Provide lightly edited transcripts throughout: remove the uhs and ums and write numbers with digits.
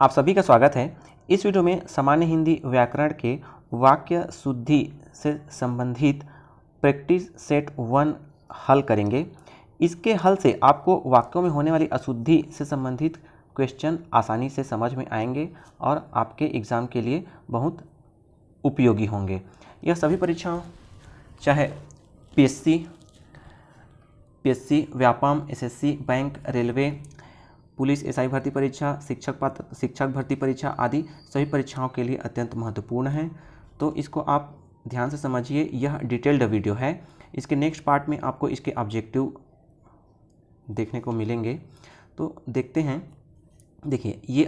आप सभी का स्वागत है। इस वीडियो में सामान्य हिंदी व्याकरण के वाक्य शुद्धि से संबंधित प्रैक्टिस सेट 1 हल करेंगे। इसके हल से आपको वाक्यों में होने वाली अशुद्धि से संबंधित क्वेश्चन आसानी से समझ में आएंगे और आपके एग्ज़ाम के लिए बहुत उपयोगी होंगे। यह सभी परीक्षाओं चाहे PSC, Vyapam, SSC, bank, railway, police, SI भर्ती परीक्षा, शिक्षक भर्ती परीक्षा आदि सभी परीक्षाओं के लिए अत्यंत महत्वपूर्ण है। तो इसको आप ध्यान से समझिए। यह डिटेल्ड वीडियो है। इसके नेक्स्ट पार्ट में आपको इसके ऑब्जेक्टिव देखने को मिलेंगे। तो देखते हैं। देखिए, ये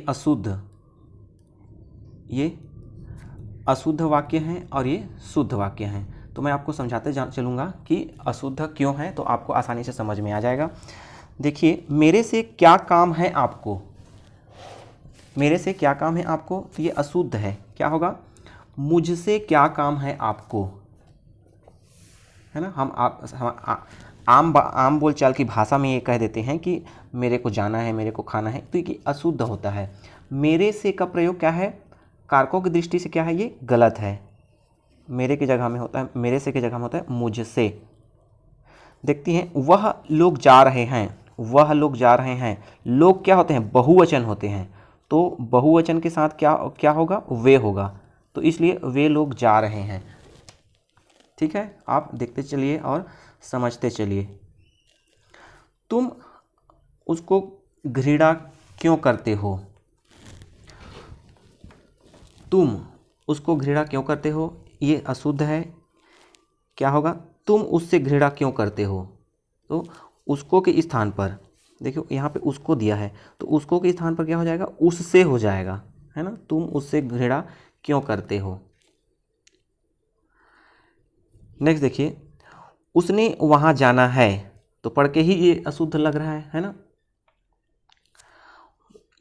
अशुद्ध वाक्य हैं और ये शुद्ध वाक्य हैं। तो मैं आपको समझाते चलूँगा कि अशुद्ध क्यों है, तो आपको आसानी से समझ में आ जाएगा। देखिए, मेरे से क्या काम है आपको, मेरे से क्या काम है आपको, तो ये अशुद्ध है। क्या होगा? मुझसे क्या काम है आपको, है ना। हम आम बोलचाल की भाषा में ये कह देते हैं कि मेरे को जाना है, मेरे को खाना है, तो ये अशुद्ध होता है। मेरे से का प्रयोग क्या है? कारकों की दृष्टि से क्या है? ये गलत है। मेरे की जगह में होता है, मेरे से की जगह में होता है मुझसे। देखती हैं, वह लोग जा रहे हैं, वह लोग जा रहे हैं। लोग क्या होते हैं? बहुवचन होते हैं। तो बहुवचन के साथ क्या होगा? वे होगा। तो इसलिए वे लोग जा रहे हैं। ठीक है, आप देखते चलिए और समझते चलिए। तुम उसको घृणा क्यों करते हो? तुम उसको घृणा क्यों करते हो, ये अशुद्ध है। क्या होगा? तुम उससे घृणा क्यों करते हो। तो उसको के स्थान पर देखियो, यहाँ पे उसको दिया है, तो उसको के स्थान पर क्या हो जाएगा? उससे हो जाएगा, है ना। तुम उससे घृणा क्यों करते हो। नेक्स्ट देखिए, उसने वहाँ जाना है, तो पढ़ के ही ये अशुद्ध लग रहा है ना।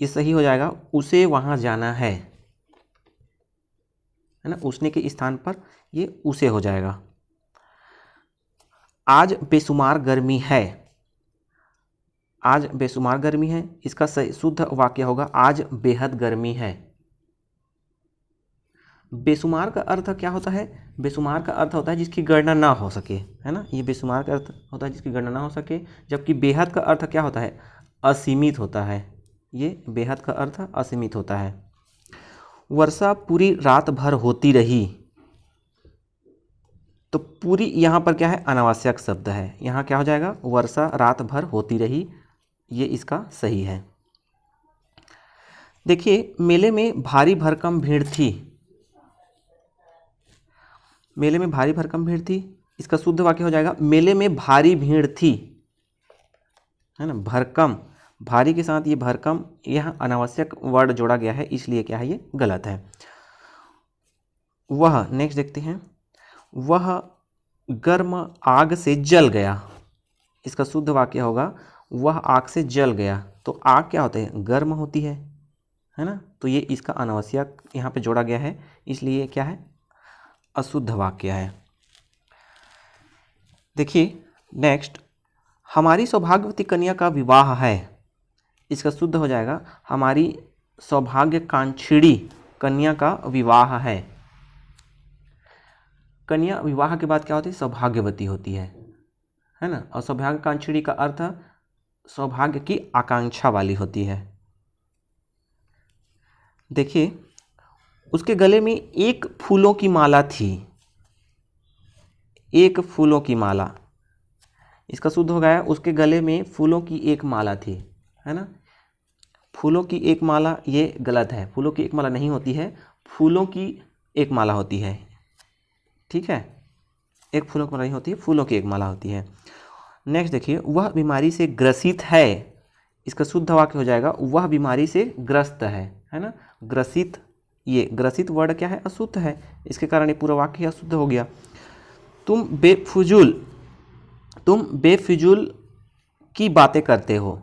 ये सही हो जाएगा, उसे वहाँ जाना है ना। उसने के स्थान पर ये उसे हो जाएगा। आज बेशुमार गर्मी है, आज बेशुमार गर्मी है। इसका सही शुद्ध वाक्य होगा आज बेहद गर्मी है। बेशुमार का अर्थ क्या होता है? बेशुमार का अर्थ होता है जिसकी गणना ना हो सके, है ना। ये बेशुमार का अर्थ होता है जिसकी गणना ना हो सके। जबकि बेहद का अर्थ क्या होता है? असीमित होता है। ये बेहद का अर्थ असीमित होता है। वर्षा पूरी रात भर होती रही, तो पूरी यहाँ पर क्या है? अनावश्यक शब्द है। यहाँ क्या हो जाएगा? वर्षा रात भर होती रही। ये इसका सही है। देखिए, मेले में भारी भरकम भीड़ थी, मेले में भारी भरकम भीड़ थी। इसका शुद्ध वाक्य हो जाएगा मेले में भारी भीड़ थी, है ना। भरकम, भारी के साथ ये भरकम, यहाँ अनावश्यक वर्ड जोड़ा गया है, इसलिए क्या है? ये गलत है। वह, नेक्स्ट देखते हैं, वह गर्म आग से जल गया। इसका शुद्ध वाक्य होगा वह आग से जल गया। तो आग क्या होते हैं? गर्म होती है ना। तो ये इसका अनावश्यक यहाँ पे जोड़ा गया है, इसलिए क्या है? अशुद्ध वाक्य है। देखिए नेक्स्ट, हमारी सौभाग्यवती कन्या का विवाह है। इसका शुद्ध हो जाएगा हमारी सौभाग्यकांक्षिणी कन्या का विवाह है। कन्या विवाह के बाद क्या होती है? सौभाग्यवती होती है ना। और सौभाग्यकांक्षिणी का अर्थ सौभाग्य की आकांक्षा वाली होती है। देखिए, उसके गले में एक फूलों की माला थी, एक फूलों की माला। इसका शुद्ध हो गया उसके गले में फूलों की एक माला थी, है ना। फूलों की एक माला, ये गलत है। फूलों की एक माला नहीं होती है, फूलों की एक माला होती है। ठीक है, एक फूलों की माला नहीं होती है, फूलों की एक माला होती है। नेक्स्ट देखिए, वह बीमारी से ग्रसित है। इसका शुद्ध वाक्य हो जाएगा वह बीमारी से ग्रस्त है ना। ग्रसित, ये ग्रसित वर्ड क्या है? अशुद्ध है। इसके कारण ये पूरा वाक्य अशुद्ध हो गया। तुम बेफिजूल की बातें करते हो।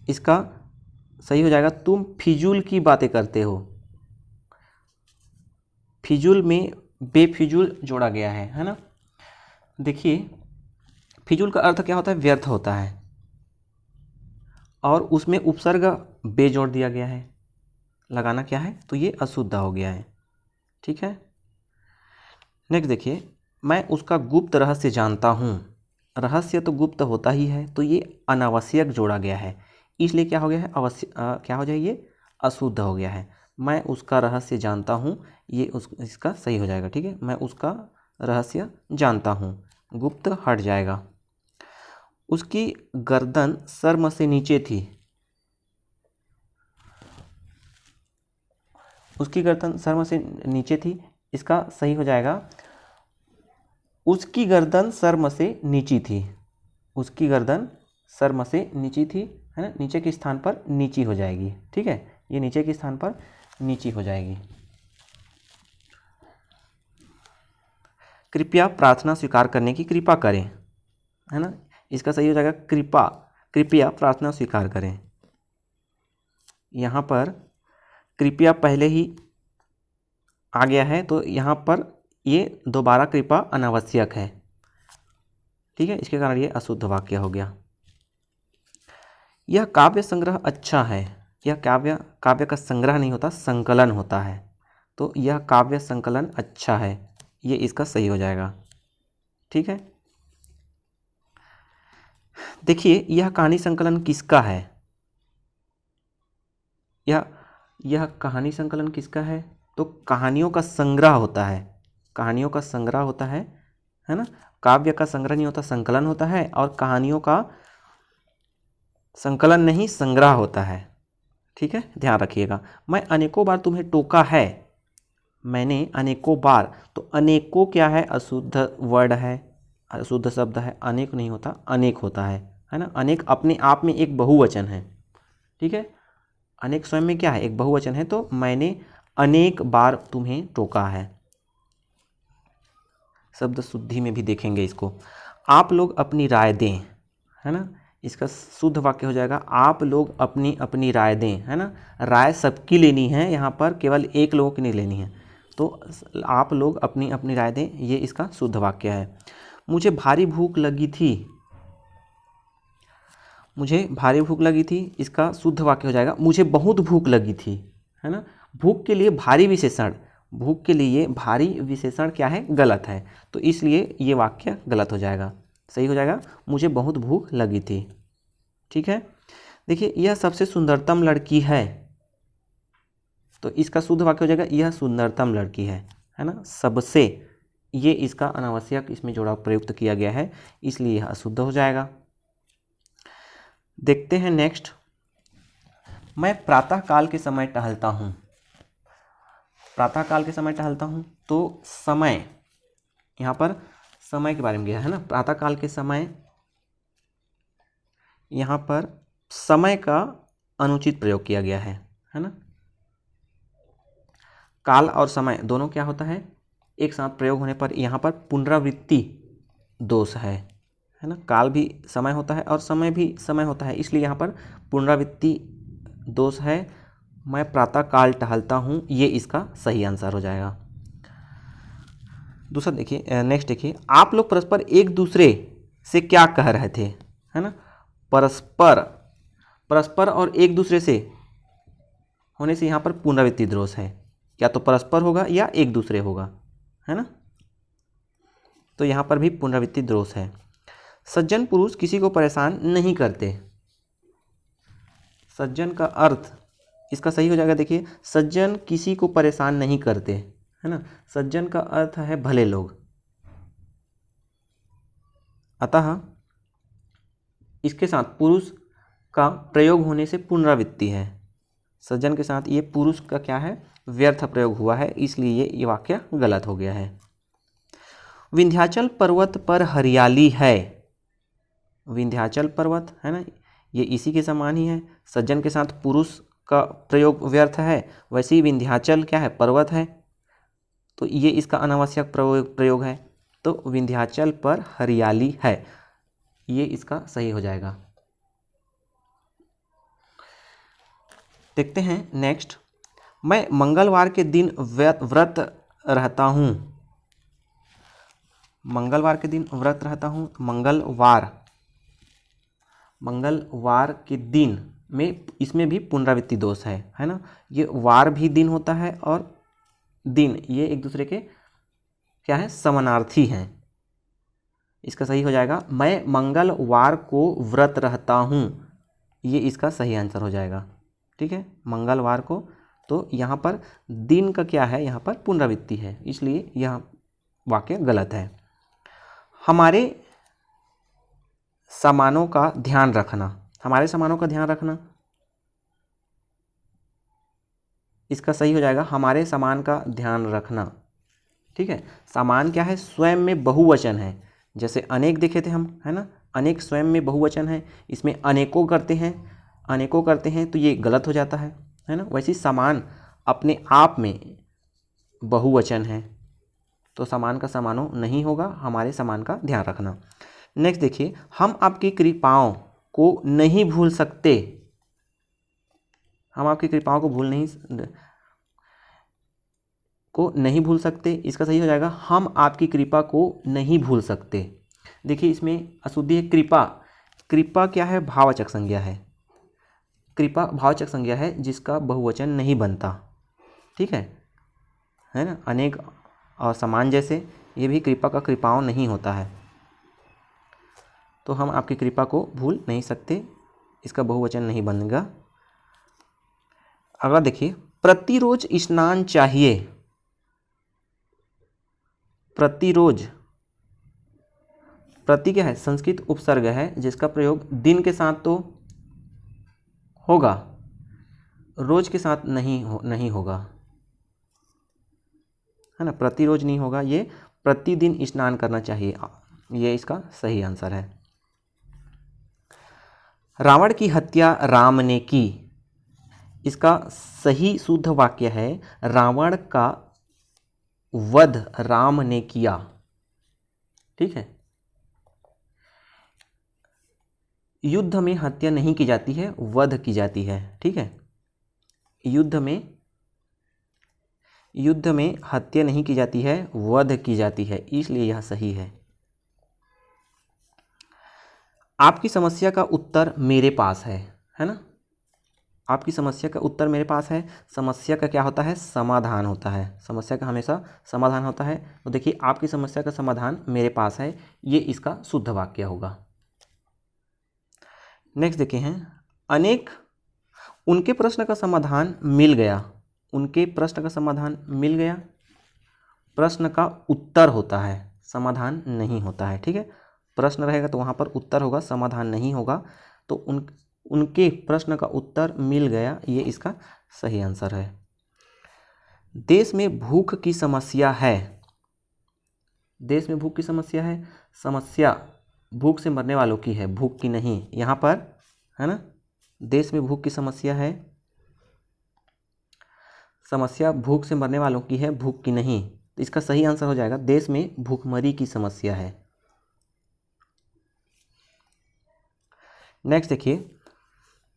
इसका सही हो जाएगा तुम फिजूल की बातें करते हो। फिजूल में बेफिजूल जोड़ा गया है ना। देखिए, फिजूल का अर्थ क्या होता है? व्यर्थ होता है, और उसमें उपसर्ग बे जोड़ दिया गया है। लगाना क्या है, तो ये अशुद्ध हो गया है। ठीक है, नेक्स्ट देखिए, मैं उसका गुप्त रहस्य जानता हूँ। रहस्य तो गुप्त होता ही है, तो ये अनावश्यक जोड़ा गया है, इसलिए क्या हो गया है, क्या हो जाएगा, ये अशुद्ध हो गया है। मैं उसका रहस्य जानता हूँ, ये इसका सही हो जाएगा। ठीक है, मैं उसका रहस्य जानता हूँ, गुप्त हट जाएगा। उसकी गर्दन शर्म से नीचे थी। उसकी गर्दन शर्म से नीचे थी, इसका सही हो जाएगा, उसकी गर्दन शर्म से नीची थी। उसकी गर्दन शर्म से नीची थी, है ना, नीचे के स्थान पर नीची हो जाएगी। ठीक है, ये नीचे के स्थान पर नीची हो जाएगी। कृपया प्रार्थना स्वीकार करने की कृपा करें, है ना, इसका सही हो जाएगा कृपया प्रार्थना स्वीकार करें। यहाँ पर कृपया पहले ही आ गया है, तो यहाँ पर ये दोबारा कृपा अनावश्यक है। ठीक है, इसके कारण ये अशुद्ध वाक्य हो गया। यह काव्य संग्रह अच्छा है। यह काव्य का संग्रह नहीं होता, संकलन होता है, तो यह काव्य संकलन अच्छा है, ये इसका सही हो जाएगा। ठीक है, देखिए यह कहानी संकलन किसका है, यह कहानी संकलन किसका है, तो कहानियों का संग्रह होता है, कहानियों का संग्रह होता है ना। काव्य का संग्रह नहीं होता, संकलन होता है, और कहानियों का संकलन नहीं, संग्रह होता है। ठीक है, ध्यान रखिएगा। मैं अनेकों बार तुम्हें टोका है, मैंने अनेकों बार, तो अनेकों क्या है, अशुद्ध वर्ड है, अशुद्ध शब्द है, अनेक नहीं होता, अनेक होता है ना। अनेक अपने आप में एक बहुवचन है। ठीक है, अनेक स्वयं में क्या है, एक बहुवचन है, तो मैंने अनेक बार तुम्हें टोका है। शब्द शुद्धि में भी देखेंगे इसको। आप लोग अपनी राय दें, है ना, इसका शुद्ध वाक्य हो जाएगा, आप लोग अपनी अपनी राय दें, है ना। राय सबकी लेनी है, यहाँ पर केवल एक लोगों की नहीं लेनी है, तो आप लोग अपनी अपनी राय दें, ये इसका शुद्ध वाक्य है। मुझे भारी भूख लगी थी, मुझे भारी भूख लगी थी, इसका शुद्ध वाक्य हो जाएगा, मुझे बहुत भूख लगी थी, है ना। भूख के लिए भारी विशेषण, भूख के लिए भारी विशेषण क्या है, गलत है, तो इसलिए ये वाक्य गलत हो जाएगा। सही हो जाएगा, मुझे बहुत भूख लगी थी। ठीक है, देखिए यह सबसे सुंदरतम लड़की है, तो इसका शुद्ध वाक्य हो जाएगा, यह सुंदरतम लड़की है ना। सबसे, ये इसका अनावश्यक इसमें जोड़ा प्रयुक्त किया गया है, इसलिए यह अशुद्ध हो जाएगा। देखते हैं नेक्स्ट। मैं प्रातः काल के समय टहलता हूँ, प्रातः काल के समय टहलता हूँ, तो समय, यहाँ पर समय के बारे में गया है ना, प्रातः काल के समय, यहाँ पर समय का अनुचित प्रयोग किया गया है ना। काल और समय दोनों क्या होता है, एक साथ प्रयोग होने पर यहाँ पर पुनरावृत्ति दोष है ना। काल भी समय होता है और समय भी समय होता है, इसलिए यहाँ पर पुनरावृत्ति दोष है। मैं प्रातः काल टहलता हूँ, ये इसका सही आंसर हो जाएगा। दूसरा देखिए, नेक्स्ट देखिए, आप लोग परस्पर एक दूसरे से क्या कह रहे थे, है ना। परस्पर और एक दूसरे से होने से यहाँ पर पुनरावृत्ति दोष है, या तो परस्पर होगा या एक दूसरे होगा, है ना, तो यहाँ पर भी पुनरावृत्ति दोष है। सज्जन पुरुष किसी को परेशान नहीं करते, सज्जन का अर्थ इसका सही हो जाएगा। देखिए सज्जन किसी को परेशान नहीं करते, है ना, सज्जन का अर्थ है भले लोग, अतः इसके साथ पुरुष का प्रयोग होने से पुनरावृत्ति है। सज्जन के साथ ये पुरुष का क्या है, व्यर्थ प्रयोग हुआ है, इसलिए ये वाक्य गलत हो गया है। विंध्याचल पर्वत पर हरियाली है, विंध्याचल पर्वत है ना, ये इसी के समान ही है। सज्जन के साथ पुरुष का प्रयोग व्यर्थ है, वैसे ही विंध्याचल क्या है, पर्वत है, तो ये इसका अनावश्यक प्रयोग है, तो विंध्याचल पर हरियाली है, ये इसका सही हो जाएगा। देखते हैं नेक्स्ट। मैं मंगलवार के दिन व्रत रहता हूँ, मंगलवार के दिन व्रत रहता हूँ, मंगलवार के दिन में इसमें भी पुनरावृत्ति दोष है ना। ये वार भी दिन होता है और दिन ये एक दूसरे के क्या है, समानार्थी हैं। इसका सही हो जाएगा मैं मंगलवार को व्रत रहता हूँ, ये इसका सही आंसर हो जाएगा। ठीक है, मंगलवार को, तो यहाँ पर दिन का क्या है, यहाँ पर पुनरावृत्ति है, इसलिए यह वाक्य गलत है। हमारे सामानों का ध्यान रखना, हमारे सामानों का ध्यान रखना, इसका सही हो जाएगा हमारे सामान का ध्यान रखना। ठीक है, सामान क्या है, स्वयं में बहुवचन है, जैसे अनेक देखे थे हम, है ना, अनेक स्वयं में बहुवचन है, इसमें अनेकों करते हैं, अनेकों करते हैं तो ये गलत हो जाता है ना। वैसे सामान अपने आप में बहुवचन है, तो सामान का समानों नहीं होगा, हमारे सामान का ध्यान रखना। नेक्स्ट देखिए, हम आपकी कृपाओं को नहीं भूल सकते, हम आपकी कृपाओं को नहीं भूल सकते, इसका सही हो जाएगा हम आपकी कृपा को नहीं भूल सकते। देखिए इसमें अशुद्धि है कृपा, कृपा क्या है, भाववाचक संज्ञा है, कृपा भाववाचक संज्ञा है जिसका बहुवचन नहीं बनता। ठीक है ना, अनेक और समान जैसे ये भी कृपा का कृपाओं नहीं होता है, तो हम आपकी कृपा को भूल नहीं सकते, इसका बहुवचन नहीं बनेगा। अगला देखिए, प्रतिरोज स्नान चाहिए, प्रतिरोज, प्रति क्या है, संस्कृत उपसर्ग है जिसका प्रयोग दिन के साथ तो होगा, रोज के साथ नहीं होगा, है ना, प्रतिरोज नहीं होगा, ये प्रतिदिन स्नान करना चाहिए, ये इसका सही आंसर है। रावण की हत्या राम ने की, इसका सही शुद्ध वाक्य है रावण का वध राम ने किया। ठीक है, युद्ध में हत्या नहीं की जाती है, वध की जाती है। ठीक है, युद्ध में हत्या नहीं की जाती है, वध की जाती है, इसलिए यह सही है। आपकी समस्या का उत्तर मेरे पास है ना, आपकी समस्या का उत्तर मेरे पास है, समस्या का क्या होता है, समाधान होता है, समस्या का हमेशा समाधान होता है। तो देखिए आपकी समस्या का समाधान मेरे पास है, ये इसका शुद्ध वाक्य होगा। नेक्स्ट देखे हैं, अनेक उनके प्रश्न का समाधान मिल गया, उनके प्रश्न का समाधान मिल गया, प्रश्न का उत्तर होता है, समाधान नहीं होता है। ठीक है, प्रश्न रहेगा तो वहाँ पर उत्तर होगा, समाधान नहीं होगा, तो उनके प्रश्न का उत्तर मिल गया, ये इसका सही आंसर है। देश में भूख की समस्या है, देश में भूख की समस्या है, समस्या भूख से मरने वालों की है, भूख की नहीं, यहाँ पर है ना, देश में भूख की समस्या है, समस्या भूख से मरने वालों की है, भूख की नहीं, तो इसका सही आंसर हो जाएगा देश में भूखमरी की समस्या है। नेक्स्ट देखिए,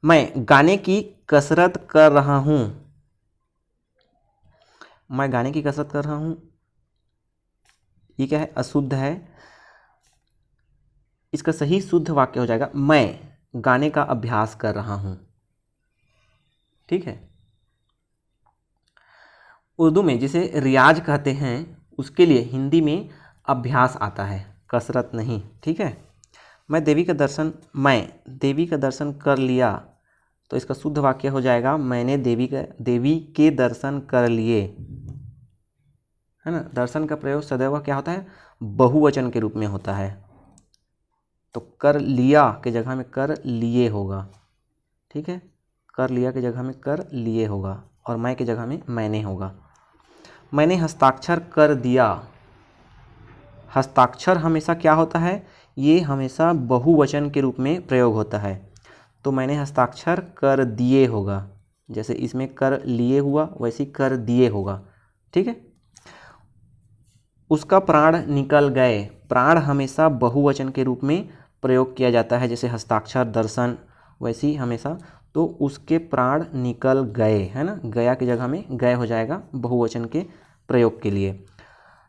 मैं गाने की कसरत कर रहा हूँ, मैं गाने की कसरत कर रहा हूँ, ये क्या है, अशुद्ध है, इसका सही शुद्ध वाक्य हो जाएगा मैं गाने का अभ्यास कर रहा हूँ। ठीक है, उर्दू में जिसे रियाज कहते हैं उसके लिए हिंदी में अभ्यास आता है, कसरत नहीं। ठीक है, मैं देवी का दर्शन कर लिया, तो इसका शुद्ध वाक्य हो जाएगा मैंने देवी के दर्शन कर लिए, है ना। दर्शन का प्रयोग सदैव क्या होता है, बहुवचन के रूप में होता है, तो कर लिया के जगह में कर लिए होगा। ठीक है, कर लिया के जगह में कर लिए होगा, और मैं के जगह में मैंने होगा। मैंने हस्ताक्षर कर दिया, हस्ताक्षर हमेशा क्या होता है, ये हमेशा बहुवचन के रूप में प्रयोग होता है, तो मैंने हस्ताक्षर कर दिए होगा, जैसे इसमें कर लिए हुआ वैसे कर दिए होगा। ठीक है, उसका प्राण निकल गए, प्राण हमेशा बहुवचन के रूप में प्रयोग किया जाता है, जैसे हस्ताक्षर दर्शन वैसे ही हमेशा, तो उसके प्राण निकल गए, है ना, गया की जगह में गए हो जाएगा बहुवचन के प्रयोग के लिए।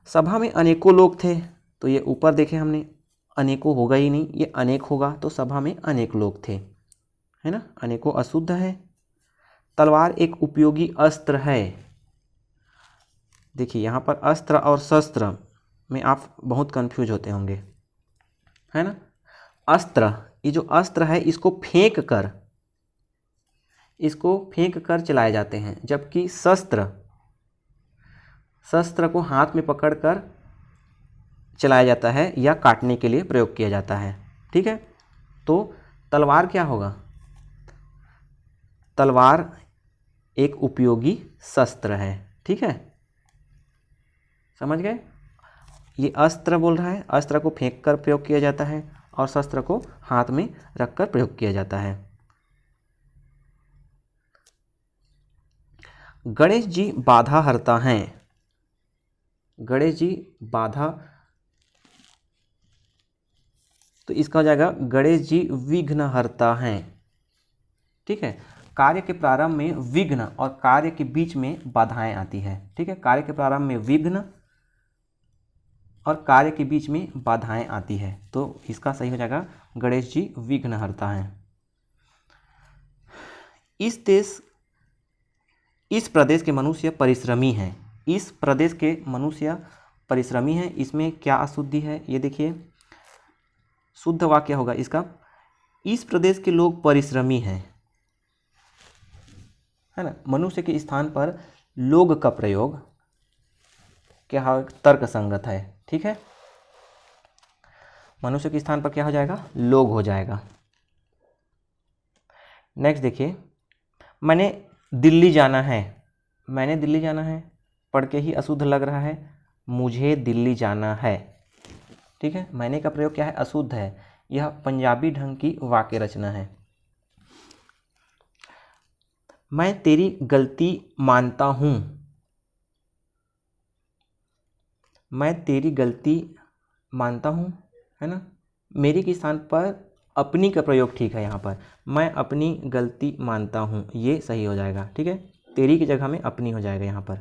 सभा में अनेकों लोग थे, तो ये ऊपर देखे हमने अनेकों होगा ही नहीं, ये अनेक होगा, तो सभा में अनेक लोग थे, है ना, अनेकों अशुद्ध है। तलवार एक उपयोगी अस्त्र है। देखिए यहाँ पर अस्त्र और शस्त्र में आप बहुत कंफ्यूज होते होंगे, है ना। अस्त्र, ये जो अस्त्र है इसको फेंक कर चलाए जाते हैं, जबकि शस्त्र को हाथ में पकड़कर चलाया जाता है या काटने के लिए प्रयोग किया जाता है। ठीक है, तो तलवार क्या होगा? तलवार एक उपयोगी शस्त्र है। ठीक है, समझ गए? ये अस्त्र बोल रहा है, अस्त्र को फेंक कर प्रयोग किया जाता है और शस्त्र को हाथ में रखकर प्रयोग किया जाता है। गणेश जी बाधा हरता हैं। गणेश जी बाधा, तो इसका हो जाएगा गणेश जी विघ्न हरता हैं। ठीक है, कार्य के प्रारंभ में विघ्न और कार्य के बीच में बाधाएं आती है। ठीक है, कार्य के प्रारंभ में विघ्न और कार्य के बीच में बाधाएं आती है, तो इसका सही हो जाएगा गणेश जी विघ्न हरता हैं। इस प्रदेश के मनुष्य परिश्रमी हैं। इस प्रदेश के मनुष्य परिश्रमी हैं, इसमें क्या अशुद्धि है ये देखिए। शुद्ध वाक्य होगा इसका, इस प्रदेश के लोग परिश्रमी हैं, है ना। मनुष्य के स्थान पर लोग का प्रयोग क्या तर्क संगत है। ठीक है, मनुष्य के स्थान पर क्या हो जाएगा? लोग हो जाएगा। नेक्स्ट देखिए, मैंने दिल्ली जाना है। मैंने दिल्ली जाना है पढ़ के ही अशुद्ध लग रहा है, मुझे दिल्ली जाना है। ठीक है, मैंने का प्रयोग क्या है? अशुद्ध है। यह पंजाबी ढंग की वाक्य रचना है। मैं तेरी गलती मानता हूं। मैं तेरी गलती मानता हूं, है ना। मेरी के स्थान पर अपनी का प्रयोग ठीक है यहाँ पर, मैं अपनी गलती मानता हूं, ये सही हो जाएगा। ठीक है, तेरी की जगह में अपनी हो जाएगा यहाँ पर।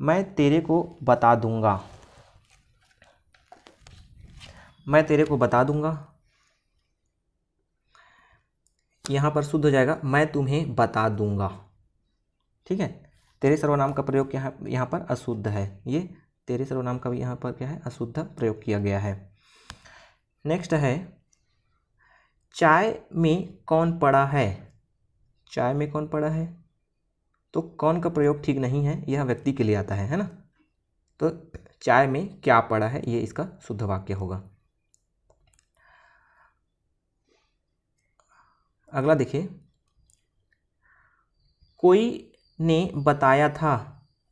मैं तेरे को बता दूंगा। मैं तेरे को बता दूंगा, यहाँ पर शुद्ध हो जाएगा मैं तुम्हें बता दूंगा। ठीक है, तेरे सर्वनाम का प्रयोग क्या है यहाँ पर? अशुद्ध है। ये तेरे सर्वनाम का भी यहाँ पर क्या है? अशुद्ध प्रयोग किया गया है। नेक्स्ट है, चाय में कौन पड़ा है। चाय में कौन पड़ा है, तो कौन का प्रयोग ठीक नहीं है, यह व्यक्ति के लिए आता है ना। तो चाय में क्या पड़ा है, ये इसका शुद्ध वाक्य होगा। अगला देखिए, कोई ने बताया था,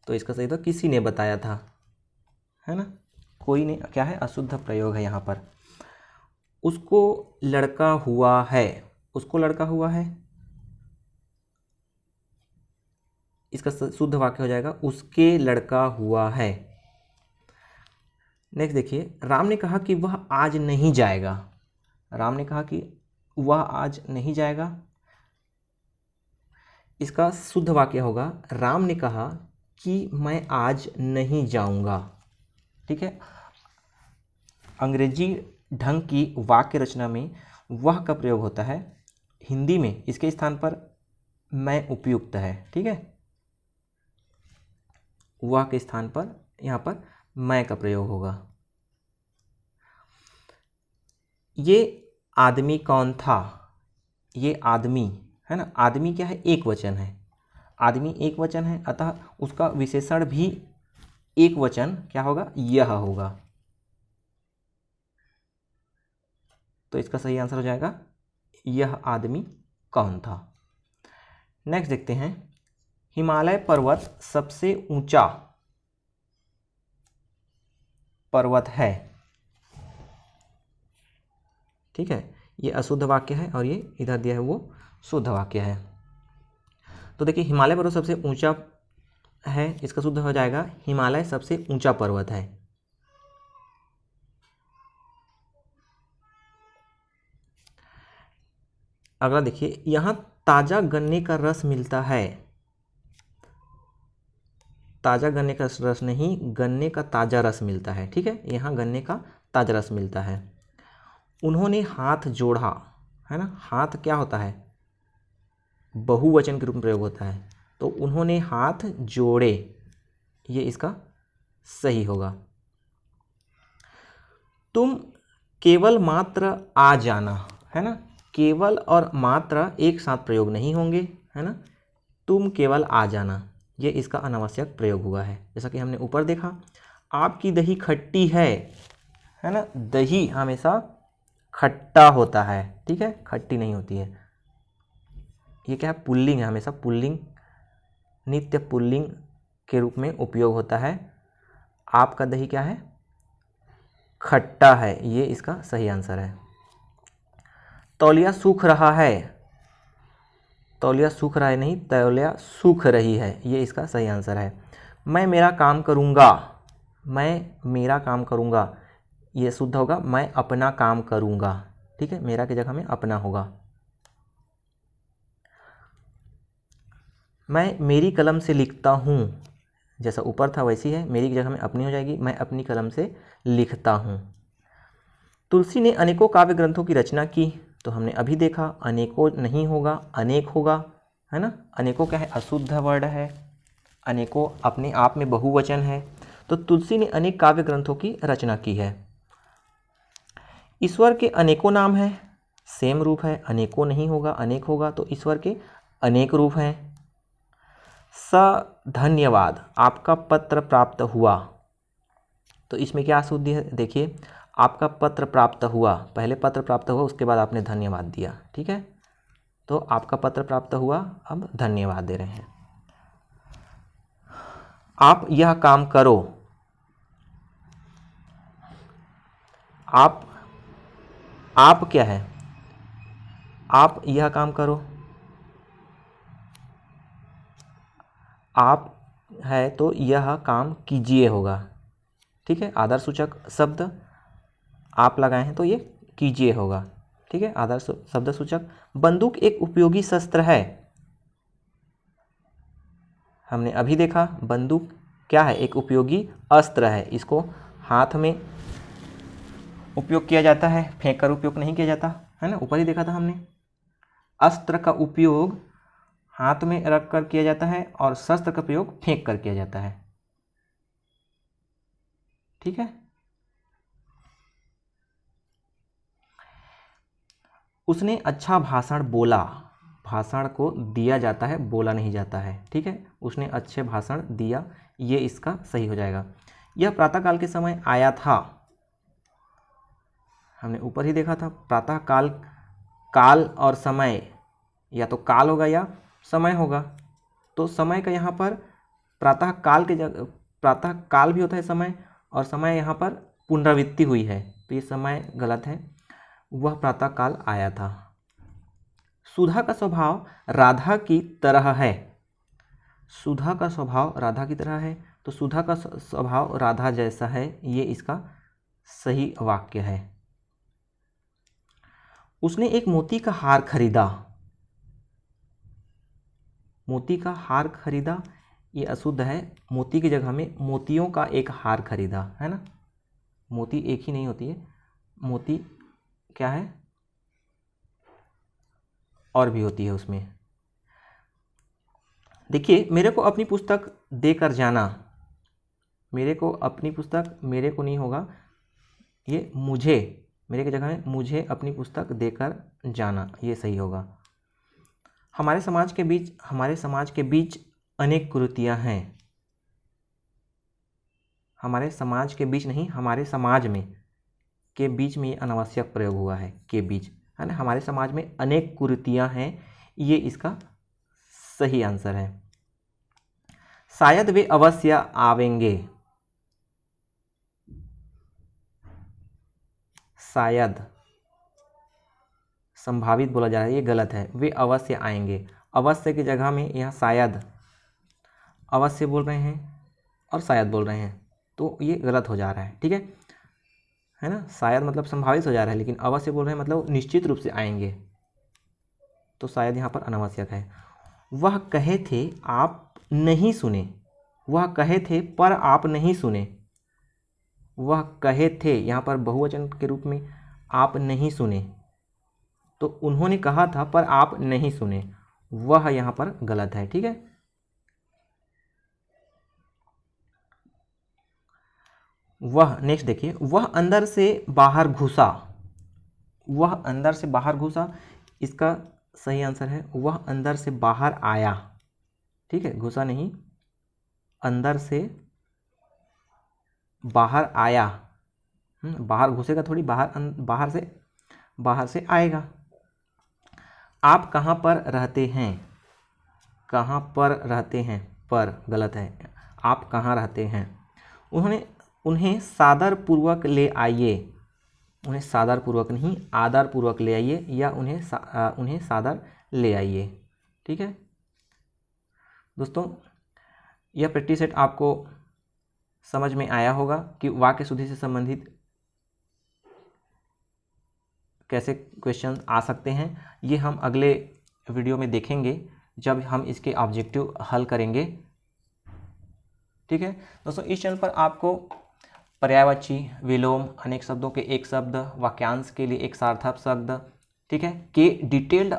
तो इसका सही तो किसी ने बताया था, है ना। कोई ने क्या है? अशुद्ध प्रयोग है यहाँ पर। उसको लड़का हुआ है। उसको लड़का हुआ है, इसका शुद्ध वाक्य हो जाएगा उसके लड़का हुआ है। नेक्स्ट देखिए, राम ने कहा कि वह आज नहीं जाएगा। राम ने कहा कि वह आज नहीं जाएगा, इसका शुद्ध वाक्य होगा राम ने कहा कि मैं आज नहीं जाऊंगा। ठीक है, अंग्रेजी ढंग की वाक्य रचना में वह का प्रयोग होता है, हिंदी में इसके स्थान पर मैं उपयुक्त है। ठीक है, वह के स्थान पर यहाँ पर मैं का प्रयोग होगा। ये आदमी कौन था। ये आदमी, है ना, आदमी क्या है? एक वचन है। आदमी एक वचन है, अतः उसका विशेषण भी एक वचन क्या होगा? यह होगा। तो इसका सही आंसर हो जाएगा यह आदमी कौन था। नेक्स्ट देखते हैं, हिमालय पर्वत सबसे ऊंचा पर्वत है। ठीक है, ये अशुद्ध वाक्य है और ये इधर दिया है वो शुद्ध वाक्य है। तो देखिए, हिमालय पर्वत सबसे ऊंचा है, इसका शुद्ध हो जाएगा हिमालय सबसे ऊंचा पर्वत है। अगला देखिए, यहाँ ताजा गन्ने का रस मिलता है। ताजा गन्ने का रस नहीं, गन्ने का ताजा रस मिलता है। ठीक है, यहाँ गन्ने का ताजा रस मिलता है। उन्होंने हाथ जोड़ा। है ना, हाथ क्या होता है, बहुवचन के रूप में प्रयोग होता है, तो उन्होंने हाथ जोड़े, ये इसका सही होगा। तुम केवल मात्र आ जाना, है ना, केवल और मात्र एक साथ प्रयोग नहीं होंगे, है ना, तुम केवल आ जाना, ये इसका अनावश्यक प्रयोग हुआ है। जैसा कि हमने ऊपर देखा, आपकी दही खट्टी है ना, दही हमेशा खट्टा होता है, ठीक है, खट्टी नहीं होती है। ये क्या है, पुल्लिंग है, हमेशा पुल्लिंग, नित्य पुल्लिंग के रूप में उपयोग होता है। आपका दही क्या है, खट्टा है, ये इसका सही आंसर है। तौलिया सूख रहा है, तौलिया सूख रहा है नहीं, तौलिया सूख रही है, ये इसका सही आंसर है। मैं मेरा काम करूँगा, मैं मेरा काम करूँगा, ये शुद्ध होगा मैं अपना काम करूँगा, ठीक है, मेरा की जगह में अपना होगा। मैं मेरी कलम से लिखता हूँ, जैसा ऊपर था वैसी है, मेरी की जगह में अपनी हो जाएगी, मैं अपनी कलम से लिखता हूँ। तुलसी ने अनेकों काव्य ग्रंथों की रचना की, तो हमने अभी देखा अनेकों नहीं होगा, अनेक होगा, है ना, अनेकों क्या है, अशुद्ध वर्ड है, अनेकों अपने आप में बहुवचन है, तो तुलसी ने अनेक काव्य ग्रंथों की रचना की है। ईश्वर के अनेकों नाम हैं, सेम रूप है, अनेकों नहीं होगा, अनेक होगा, तो ईश्वर के अनेक रूप हैं। धन्यवाद, आपका पत्र प्राप्त हुआ, तो इसमें क्या अशुद्धि है, देखिए आपका पत्र प्राप्त हुआ, पहले पत्र प्राप्त हुआ, उसके बाद आपने धन्यवाद दिया, ठीक है, तो आपका पत्र प्राप्त हुआ, अब धन्यवाद दे रहे हैं। आप यह काम करो, आप क्या है, आप यह काम करो, आप है तो यह काम कीजिए होगा, ठीक है, आदर्श सूचक शब्द आप लगाए हैं तो ये कीजिए होगा, ठीक है, आदर्श शब्द सूचक। बंदूक एक उपयोगी शस्त्र है, हमने अभी देखा बंदूक क्या है, एक उपयोगी अस्त्र है, इसको हाथ में उपयोग किया जाता है, फेंक कर उपयोग नहीं किया जाता, है ना, ऊपर ही देखा था हमने। अस्त्र का उपयोग हाथ में रख कर किया जाता है और शस्त्र का प्रयोग फेंक कर किया जाता है, ठीक है। उसने अच्छा भाषण बोला, भाषण को दिया जाता है, बोला नहीं जाता है, ठीक है, उसने अच्छे भाषण दिया, ये इसका सही हो जाएगा। यह प्रातःकाल के समय आया था, हमने ऊपर ही देखा था प्रातःकाल, काल और समय या तो काल होगा या समय होगा, तो समय का यहाँ पर प्रातःकाल के जगह प्रातःकाल भी होता है समय, और समय यहाँ पर पुनरावृत्ति हुई है, तो ये समय गलत है, वह प्रातःकाल आया था। सुधा का स्वभाव राधा की तरह है, सुधा का स्वभाव राधा की तरह है, तो सुधा का स्वभाव राधा जैसा है, ये इसका सही वाक्य है। उसने एक मोती का हार खरीदा, मोती का हार खरीदा, ये अशुद्ध है, मोती की जगह में मोतियों का एक हार खरीदा, है ना, मोती एक ही नहीं होती है, मोती क्या है, और भी होती है उसमें। देखिए मेरे को अपनी पुस्तक देकर जाना, मेरे को अपनी पुस्तक, मेरे को नहीं होगा, ये मुझे, मेरे की जगह में मुझे अपनी पुस्तक देकर जाना, ये सही होगा। हमारे समाज के बीच अनेक कुरीतियाँ हैं, हमारे समाज के बीच नहीं, हमारे समाज में, के बीच में ये अनावश्यक प्रयोग हुआ है, के बीच, है ना, हमारे समाज में अनेक कुरीतियाँ हैं, ये इसका सही आंसर है। शायद वे अवश्य आवेंगे, शायद संभावित बोला जा रहा है, ये गलत है, वे अवश्य आएंगे, अवश्य की जगह में यहाँ शायद, अवश्य बोल रहे हैं और शायद बोल रहे हैं, तो ये गलत हो जा रहा है, ठीक है ना, शायद मतलब संभावित हो जा रहा है, लेकिन अवश्य बोल रहे हैं मतलब निश्चित रूप से आएंगे, तो शायद यहाँ पर अनावश्यक है। वह कहे थे आप नहीं सुने, वह कहे थे पर आप नहीं सुने, वह कहे थे यहाँ पर बहुवचन के रूप में, आप नहीं सुने, तो उन्होंने कहा था पर आप नहीं सुने, वह यहाँ पर गलत है। ठीक है, वह, नेक्स्ट देखिए, वह अंदर से बाहर घुसा, वह अंदर से बाहर घुसा, इसका सही आंसर है वह अंदर से बाहर आया। ठीक है, घुसा नहीं, अंदर से बाहर आया। बाहर घुसेगा थोड़ी, बाहर से आएगा। आप कहाँ पर रहते हैं, कहाँ पर रहते हैं, पर गलत है, आप कहाँ रहते हैं। उन्हें सादर पूर्वक ले आइए, उन्हें सादर पूर्वक नहीं आदर पूर्वक ले आइए, या उन्हें सादर ले आइए। ठीक है दोस्तों, यह प्रैक्टिस सेट आपको समझ में आया होगा कि वाक्य शुद्धि से संबंधित कैसे क्वेश्चन आ सकते हैं। ये हम अगले वीडियो में देखेंगे जब हम इसके ऑब्जेक्टिव हल करेंगे। ठीक है दोस्तों, इस चैनल पर आपको पर्यायवाची, विलोम, अनेक शब्दों के एक शब्द, वाक्यांश के लिए एक सार्थक शब्द, ठीक है, के डिटेल्ड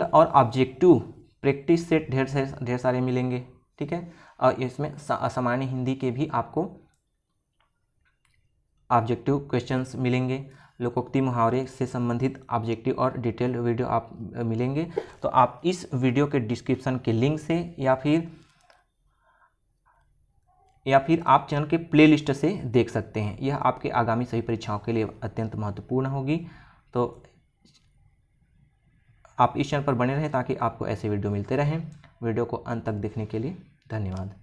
और ऑब्जेक्टिव प्रैक्टिस सेट ढेर सारे मिलेंगे। ठीक है, और इसमें सामान्य हिंदी के भी आपको ऑब्जेक्टिव क्वेश्चंस मिलेंगे। लोकोक्ति मुहावरे से संबंधित ऑब्जेक्टिव और डिटेल्ड वीडियो आप मिलेंगे। तो आप इस वीडियो के डिस्क्रिप्शन के लिंक से या फिर आप चैनल के प्लेलिस्ट से देख सकते हैं। यह आपके आगामी सभी परीक्षाओं के लिए अत्यंत महत्वपूर्ण होगी। तो आप इस चैनल पर बने रहें ताकि आपको ऐसे वीडियो मिलते रहें। वीडियो को अंत तक देखने के लिए धन्यवाद।